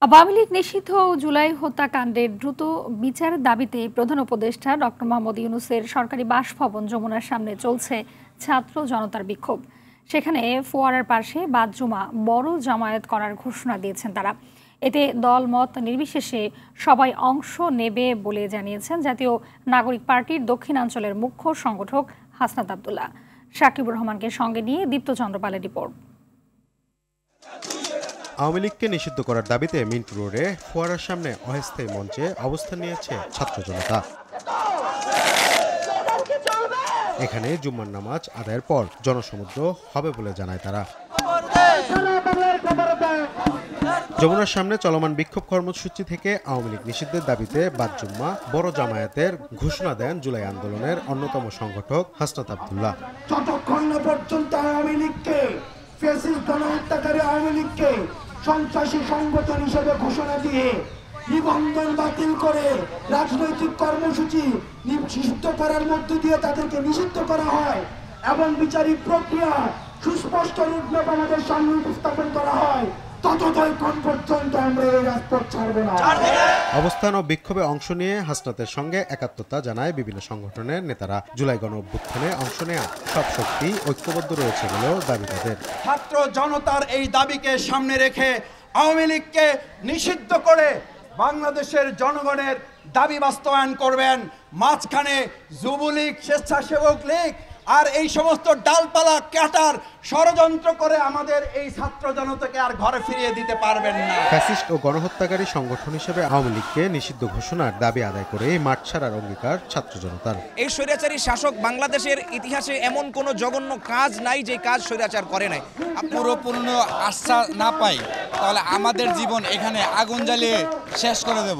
আওয়ামী লীগ নিষিদ্ধ জুলাই হত্যাকাণ্ডের দ্রুত বিচারের দাবিতে প্রধান উপদেষ্টা ডক্টর মোহাম্মদ ইউনূসের সরকারি বাসভবন যমুনার সামনে চলছে ছাত্র জনতার বিক্ষোভ। সেখানে ফোয়ারার পাশে বাদ জুমা বড় জামায়াত করার ঘোষণা দিয়েছেন তারা। এতে দলমত নির্বিশেষে সবাই অংশ নেবে বলে জানিয়েছেন জাতীয় নাগরিক পার্টির দক্ষিণাঞ্চলের মুখ্য সংগঠক হাসনাত আব্দুল্লাহ। সাকিবুর রহমানকে সঙ্গে নিয়ে দীপ্ত চন্দ্রপালের রিপোর্ট। আওয়ামী লীগকে নিষিদ্ধ করার দাবিতে মিন্টু রোডে ফোয়ারার সামনে অস্থায়ী মঞ্চে অবস্থান নিয়েছে ছাত্র জনতা। এখানে জুম্মার নামাজ আদায়ের পর জনসমুদ্র হবে বলে জানায় তারা। যমুনার সামনে চলমান বিক্ষোভ কর্মসূচি থেকে আওয়ামী লীগ নিষিদ্ধের দাবিতে বাদ জুম্মা বড় জামায়াতের ঘোষণা দেন জুলাই আন্দোলনের অন্যতম সংগঠক হাসনাত আব্দুল্লাহ। যতক্ষণ না পর্যন্ত আওয়ামী লীগকে ফ্যাসিস্ট গণহত্যাকারী আওয়ামী লীগকে সন্ত্রাসী সংগঠন হিসেবে ঘোষণা দিয়ে নিবন্ধন বাতিল করে রাজনৈতিক কর্মসূচি নিষিদ্ধ করার মধ্য দিয়ে তাদেরকে নিষিদ্ধ করা হয় এবং বিচারিক প্রক্রিয়া সুস্পষ্ট রূপে আমাদের সামনে উপস্থাপন করা হয়, ততক্ষণ পর্যন্ত আমরা এই রাজপথ ছাড়ব না। অবস্থান ও বিক্ষোভে অংশ নিয়ে হাসনাতের সঙ্গে একাত্মতা জানায় বিভিন্ন সংগঠনের নেতারা। জুলাই গণ অভ্যুত্থানে অংশ নেয়া সব শক্তি ঐক্যবদ্ধ রয়েছে বলেও দাবি তাদের। ছাত্র জনতার এই দাবিকে সামনে রেখে আওয়ামী লীগকে নিষিদ্ধ করে বাংলাদেশের জনগণের দাবি বাস্তবায়ন করবেন। মাঝখানে যুবলীগ, স্বেচ্ছাসেবক লীগ আর এই সমস্ত ডালপালা কাটার ষড়যন্ত্র করে আমাদের এই ছাত্র জনতাকে আর ঘরে ফিরিয়ে দিতে পারবেন না। ফ্যাসিস্ট ও গণহত্যাকারী সংগঠন হিসেবে আওয়ামী লীগকে নিষিদ্ধ ঘোষণার দাবি আদায় করে মাঠ ছাড়ার অঙ্গীকার ছাত্র জনতার। এই স্বৈরাচারী শাসক বাংলাদেশের ইতিহাসে এমন কোনো জঘন্য কাজ নাই যে কাজ স্বৈরাচার করে নাই। পুরোপূর্ণ আস্থা না পাই তাহলে আমাদের জীবন এখানে আগুন জ্বালিয়ে শেষ করে দেব।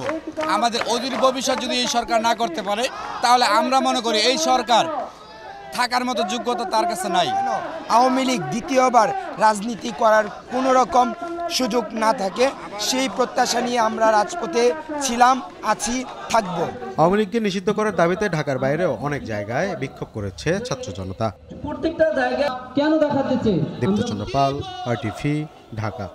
আমাদের অদূর ভবিষ্যৎ যদি এই সরকার না করতে পারে তাহলে আমরা মনে করি এই সরকার থাকার মতো যোগ্যতা তার কাছে নাই। আওয়ামী লীগ দ্বিতীয়বার রাজনীতি করার কোনো রকম সুযোগ না থাকে, সেই প্রত্যাশা নিয়ে আমরা রাজপথে ছিলাম, আছি, থাকব। আওয়ামী লীগকে নিষিদ্ধ করার দাবিতে ঢাকার বাইরেও অনেক জায়গায় বিক্ষোভ করেছে ছাত্র জনতা। প্রত্যেকটা জায়গায় কেন দেখা দিচ্ছে। দীপ্ত চন্দ্রপাল, RTV, ঢাকা।